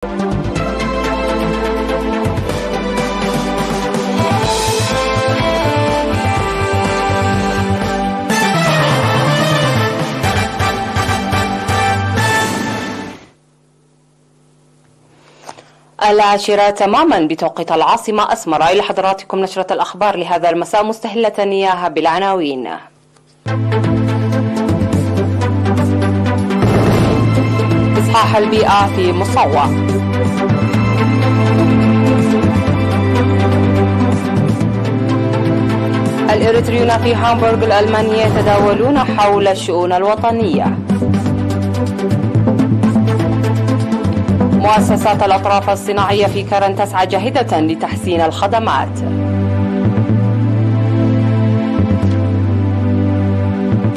العاشرة تماما بتوقيت العاصمة أسمر. إلى حضراتكم نشرة الأخبار لهذا المساء مستهلة إياها بالعناوين. إصحاح البيئة في مصوع. الإريتريون في هامبورغ الألمانية يتداولون حول الشؤون الوطنية. مؤسسات الأطراف الصناعية في كرن تسعى جاهدة لتحسين الخدمات.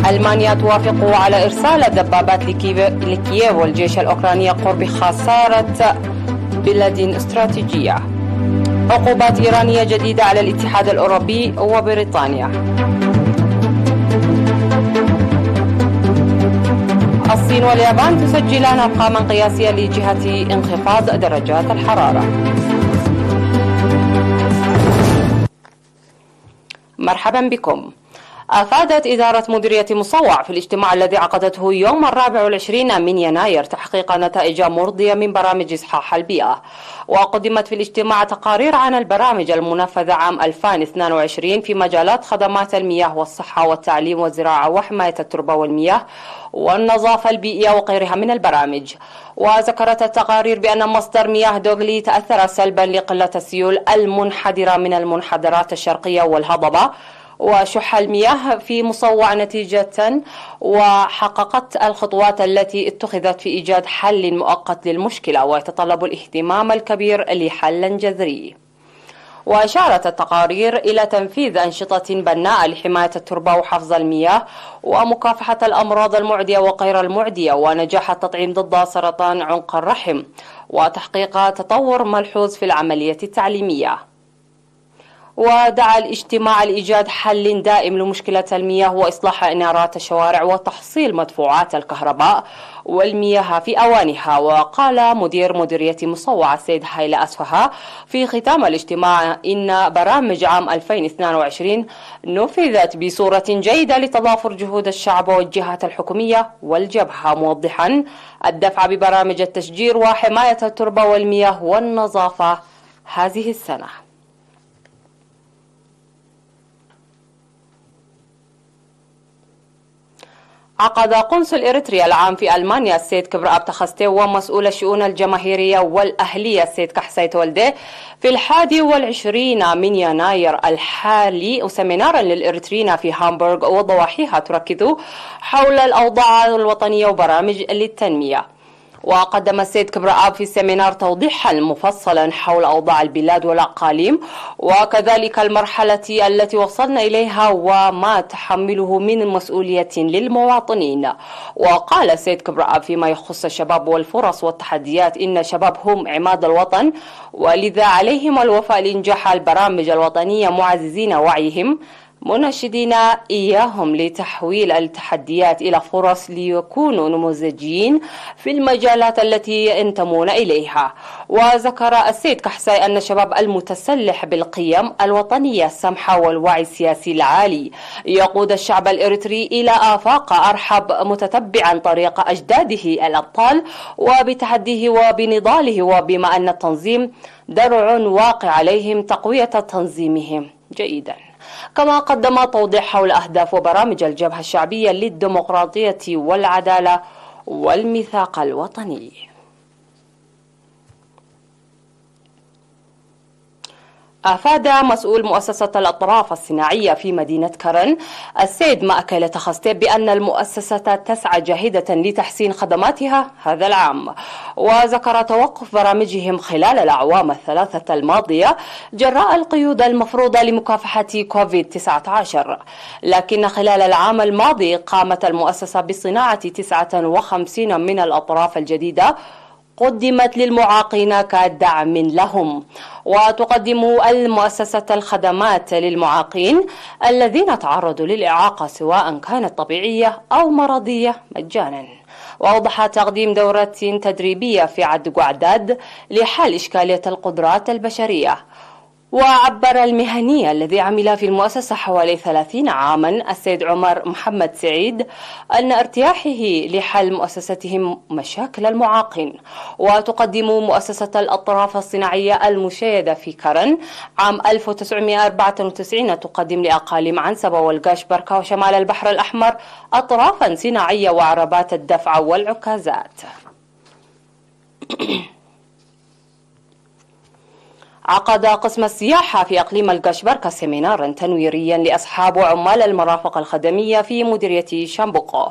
ألمانيا توافق على إرسال دبابات لكييف والجيش الأوكراني قرب خسارة بلد استراتيجية. عقوبات إيرانية جديدة على الاتحاد الأوروبي وبريطانيا. الصين واليابان تسجلان أرقاما قياسية لجهة انخفاض درجات الحرارة. مرحبا بكم. أفادت إدارة مديرية مصوع في الاجتماع الذي عقدته يوم 24 من يناير تحقيق نتائج مرضية من برامج إصحاح البيئة. وقدمت في الاجتماع تقارير عن البرامج المنفذة عام 2022 في مجالات خدمات المياه والصحة والتعليم والزراعة وحماية التربة والمياه والنظافة البيئية وغيرها من البرامج. وذكرت التقارير بأن مصدر مياه دوغلي تأثر سلبا لقلة السيول المنحدرة من المنحدرات الشرقية والهضبة وشح المياه في مصوع نتيجة، وحققت الخطوات التي اتخذت في إيجاد حل مؤقت للمشكلة ويتطلب الاهتمام الكبير لحل جذري. وأشارت التقارير إلى تنفيذ أنشطة بناءة لحماية التربة وحفظ المياه ومكافحة الأمراض المعدية وغير المعدية ونجاح التطعيم ضد سرطان عنق الرحم وتحقيق تطور ملحوظ في العملية التعليمية. ودعا الاجتماع لإيجاد حل دائم لمشكلة المياه وإصلاح إنارات الشوارع وتحصيل مدفوعات الكهرباء والمياه في أوانها. وقال مدير مديرية مصوع السيد هايلة أسفها في ختام الاجتماع إن برامج عام 2022 نفذت بصورة جيدة لتضافر جهود الشعب والجهات الحكومية والجبهة، موضحا الدفع ببرامج التشجير وحماية التربة والمياه والنظافة هذه السنة. عقد قنصل إريتريا العام في ألمانيا السيد كبراب تخستي ومسؤول الشؤون الجماهيرية والأهلية السيد كحسي تولدي في 21 من يناير الحالي سمينارا للإريتريين في هامبورغ وضواحيها تركز حول الأوضاع الوطنية وبرامج للتنمية. وقدم السيد كبراب في السمينار توضيحا مفصلا حول أوضاع البلاد والأقاليم وكذلك المرحلة التي وصلنا إليها وما تحمله من مسؤولية للمواطنين. وقال السيد كبراب فيما يخص الشباب والفرص والتحديات إن الشباب هم عماد الوطن، ولذا عليهم الوفاء لإنجاح البرامج الوطنية معززين وعيهم مناشدين إياهم لتحويل التحديات إلى فرص ليكونوا نموذجيين في المجالات التي ينتمون إليها. وذكر السيد كحساي أن الشباب المتسلح بالقيم الوطنية السمحة والوعي السياسي العالي يقود الشعب الإريتري إلى آفاق أرحب متتبعا طريق أجداده الأبطال وبتحديه وبنضاله، وبما أن التنظيم درع واقع عليهم تقوية تنظيمهم جيدا. كما قدم توضيح حول أهداف وبرامج الجبهة الشعبية للديمقراطية والعدالة والميثاق الوطني. أفاد مسؤول مؤسسة الأطراف الصناعية في مدينة كرن السيد مأكل تخستي بأن المؤسسة تسعى جاهدة لتحسين خدماتها هذا العام. وذكر توقف برامجهم خلال الأعوام الثلاثة الماضية جراء القيود المفروضة لمكافحة كوفيد-19، لكن خلال العام الماضي قامت المؤسسة بصناعة 59 من الأطراف الجديدة قدمت للمعاقين كدعم لهم. وتقدم المؤسسة الخدمات للمعاقين الذين تعرضوا للإعاقة سواء كانت طبيعية أو مرضية مجانا. وأوضح تقديم دورة تدريبية في عد وعداد لحل إشكالية القدرات البشرية. وعبر المهني الذي عمل في المؤسسة حوالي 30 عاما السيد عمر محمد سعيد أن ارتياحه لحل مؤسستهم مشاكل المعاقين. وتقدم مؤسسة الأطراف الصناعية المشيدة في كرن عام 1994 تقدم لأقاليم عنسبة والقاش بركة وشمال البحر الأحمر أطرافا صناعية وعربات الدفع والعكازات. عقد قسم السياحة في إقليم القشبركة سيمينارا تنويريا لأصحاب وعمال المرافق الخدمية في مديرية شامبوكو.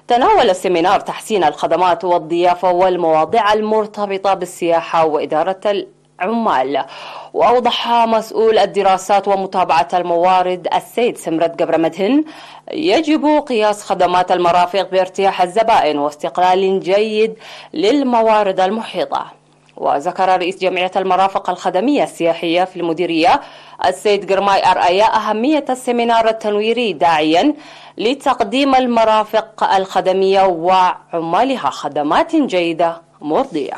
تناول السيمينار تحسين الخدمات والضيافة والمواضيع المرتبطة بالسياحة وإدارة العمال. وأوضح مسؤول الدراسات ومتابعة الموارد السيد سمرت قبر مدهن يجب قياس خدمات المرافق بارتياح الزبائن واستقلال جيد للموارد المحيطة. وذكر رئيس جمعية المرافق الخدمية السياحية في المديرية السيد قرماي أرأيا أهمية السيمينار التنويري داعيا لتقديم المرافق الخدمية وعمالها خدمات جيدة مرضية.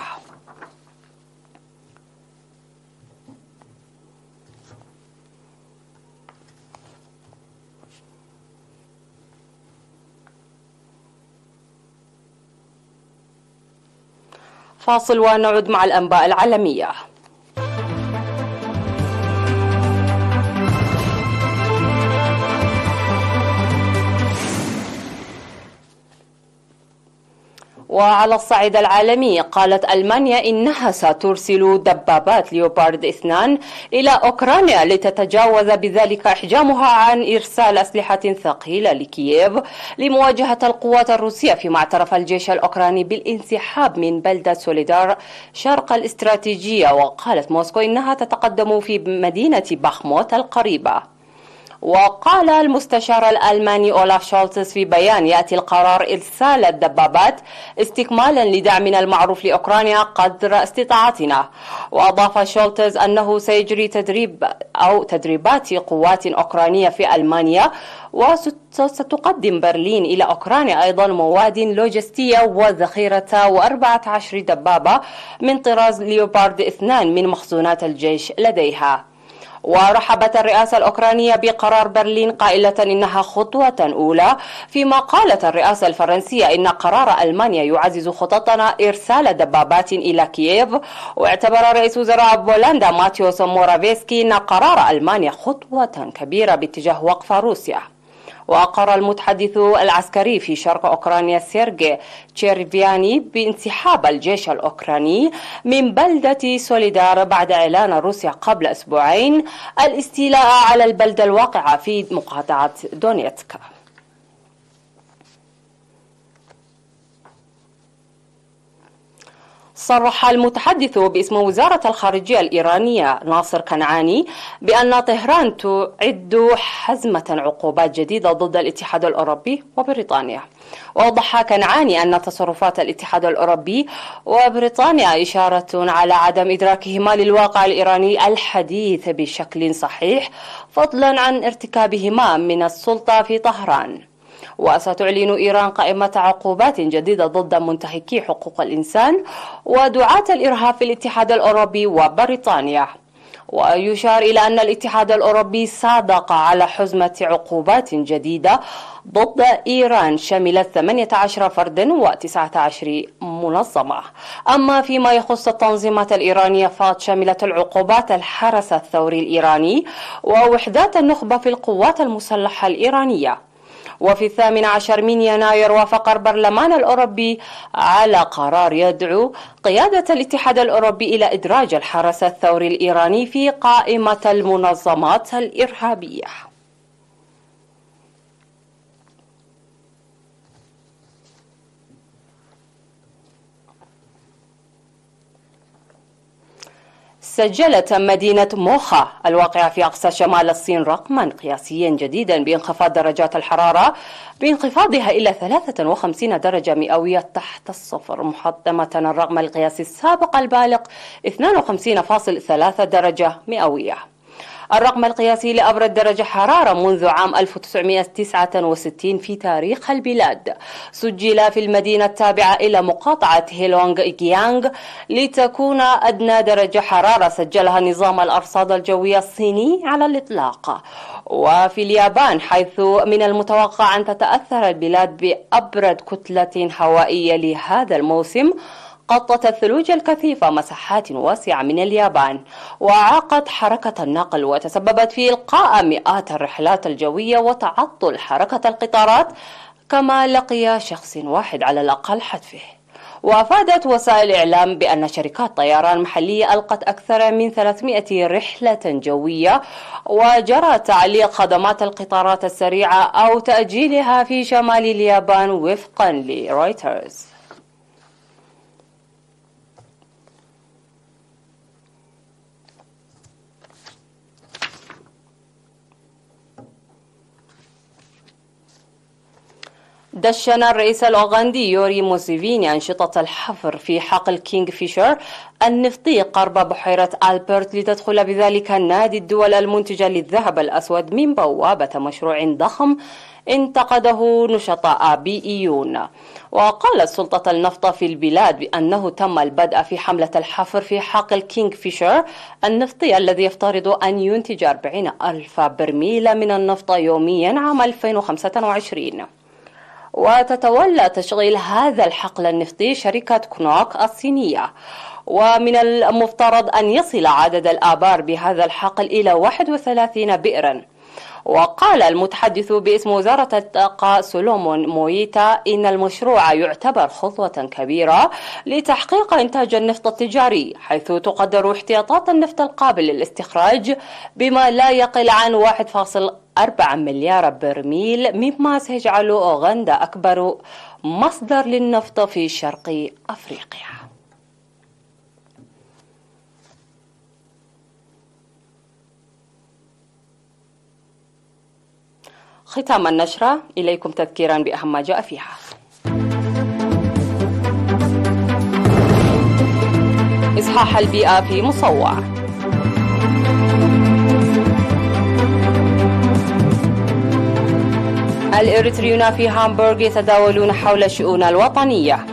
فاصل ونعود مع الأنباء العالمية. وعلى الصعيد العالمي قالت ألمانيا إنها سترسل دبابات ليوبارد 2 إلى أوكرانيا لتتجاوز بذلك إحجامها عن إرسال أسلحة ثقيلة لكييف لمواجهة القوات الروسية، فيما اعترف الجيش الأوكراني بالانسحاب من بلدة سوليدار شرق الاستراتيجية. وقالت موسكو إنها تتقدم في مدينة باخموت القريبة. وقال المستشار الألماني أولاف شولتز في بيان: يأتي القرار إرسال الدبابات استكمالا لدعمنا المعروف لأوكرانيا قدر استطاعتنا. وأضاف شولتز أنه سيجري تدريبات قوات أوكرانية في ألمانيا، وستقدم برلين إلى أوكرانيا أيضا مواد لوجستية وذخيرة و14 دبابة من طراز ليوبارد 2 من مخزونات الجيش لديها. ورحبت الرئاسة الأوكرانية بقرار برلين قائلة إنها خطوة أولى، فيما قالت الرئاسة الفرنسية إن قرار ألمانيا يعزز خططنا إرسال دبابات إلى كييف. واعتبر رئيس وزراء بولندا ماتيوس مورافيسكي أن قرار ألمانيا خطوة كبيرة باتجاه وقف روسيا. وأقر المتحدث العسكري في شرق أوكرانيا سيرجي تشيرفياني بانسحاب الجيش الأوكراني من بلدة سوليدار بعد إعلان روسيا قبل أسبوعين الاستيلاء على البلدة الواقعة في مقاطعة دونيتسك. صرح المتحدث باسم وزارة الخارجية الإيرانية ناصر كنعاني بأن طهران تعد حزمة عقوبات جديدة ضد الاتحاد الأوروبي وبريطانيا. وأوضح كنعاني أن تصرفات الاتحاد الأوروبي وبريطانيا إشارة على عدم إدراكهما للواقع الإيراني الحديث بشكل صحيح، فضلا عن ارتكابهما من السلطة في طهران. وستعلن إيران قائمة عقوبات جديدة ضد منتهكي حقوق الإنسان ودعاة الإرهاب في الاتحاد الأوروبي وبريطانيا. ويشار إلى أن الاتحاد الأوروبي صادق على حزمة عقوبات جديدة ضد إيران شملت 18 فردا و19 منظمة. أما فيما يخص التنظيمات الإيرانية فشملت العقوبات الحرس الثوري الإيراني ووحدات النخبة في القوات المسلحة الإيرانية. وفي 18 من يناير وافق البرلمان الأوروبي على قرار يدعو قيادة الاتحاد الأوروبي إلى إدراج الحرس الثوري الإيراني في قائمة المنظمات الإرهابية. سجلت مدينة موخا الواقعة في أقصى شمال الصين رقما قياسيا جديدا بانخفاض درجات الحرارة بانخفاضها إلى 53 درجة مئوية تحت الصفر، محطمة الرقم القياسي السابق البالغ 52.3 درجة مئوية. الرقم القياسي لأبرد درجة حرارة منذ عام 1969 في تاريخ البلاد سجل في المدينة التابعة إلى مقاطعة هيلونغ جيانغ لتكون أدنى درجة حرارة سجلها نظام الأرصاد الجوية الصيني على الإطلاق. وفي اليابان، حيث من المتوقع أن تتأثر البلاد بأبرد كتلة هوائية لهذا الموسم، غطت الثلوج الكثيفة مساحات واسعة من اليابان وأعاقت حركة النقل وتسببت في إلقاء مئات الرحلات الجوية وتعطل حركة القطارات، كما لقي شخص واحد على الأقل حتفه. وأفادت وسائل الإعلام بأن شركات طيران محلية ألقت أكثر من 300 رحلة جوية، وجرى تعليق خدمات القطارات السريعة أو تأجيلها في شمال اليابان وفقا لرويترز. دشن الرئيس الأوغندي يوري موسيفيني أنشطة الحفر في حقل كينغ فيشر النفطي قرب بحيرة ألبرت لتدخل بذلك نادي الدول المنتجة للذهب الأسود من بوابة مشروع ضخم انتقده نشطاء بيئيون. وقالت سلطة النفط في البلاد بأنه تم البدء في حملة الحفر في حقل كينغ فيشر النفطي الذي يفترض أن ينتج 40,000 برميل من النفط يوميا عام 2025. وتتولى تشغيل هذا الحقل النفطي شركة كنوك الصينية، ومن المفترض أن يصل عدد الآبار بهذا الحقل إلى 31 بئرا. وقال المتحدث باسم وزارة الطاقة سولومون مويتا إن المشروع يعتبر خطوة كبيرة لتحقيق إنتاج النفط التجاري، حيث تقدر احتياطات النفط القابل للاستخراج بما لا يقل عن 1.4 مليار برميل، مما سيجعل أوغندا أكبر مصدر للنفط في شرق أفريقيا. ختام النشرة، إليكم تذكيرا بأهم ما جاء فيها. إصحاح البيئة في مصوع. الإريتريون في هامبورغ يتداولون حول الشؤون الوطنية.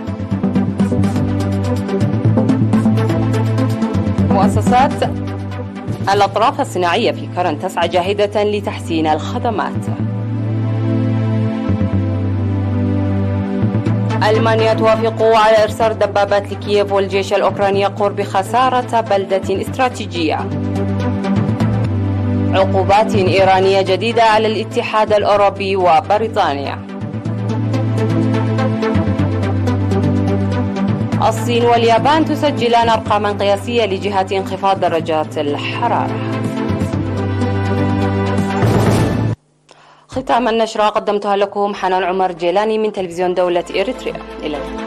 مؤسسات الأطراف الصناعية في كرن تسعى جاهدة لتحسين الخدمات. ألمانيا توافق على إرسال دبابات لكييف والجيش الأوكراني يقر بخسارة بلدة استراتيجية. عقوبات إيرانية جديدة على الاتحاد الأوروبي وبريطانيا. الصين واليابان تسجلان أرقاما قياسية لجهة انخفاض درجات الحرارة. ختام النشرة قدمتها لكم حنان عمر جيلاني من تلفزيون دولة إريتريا. إلى اللقاء.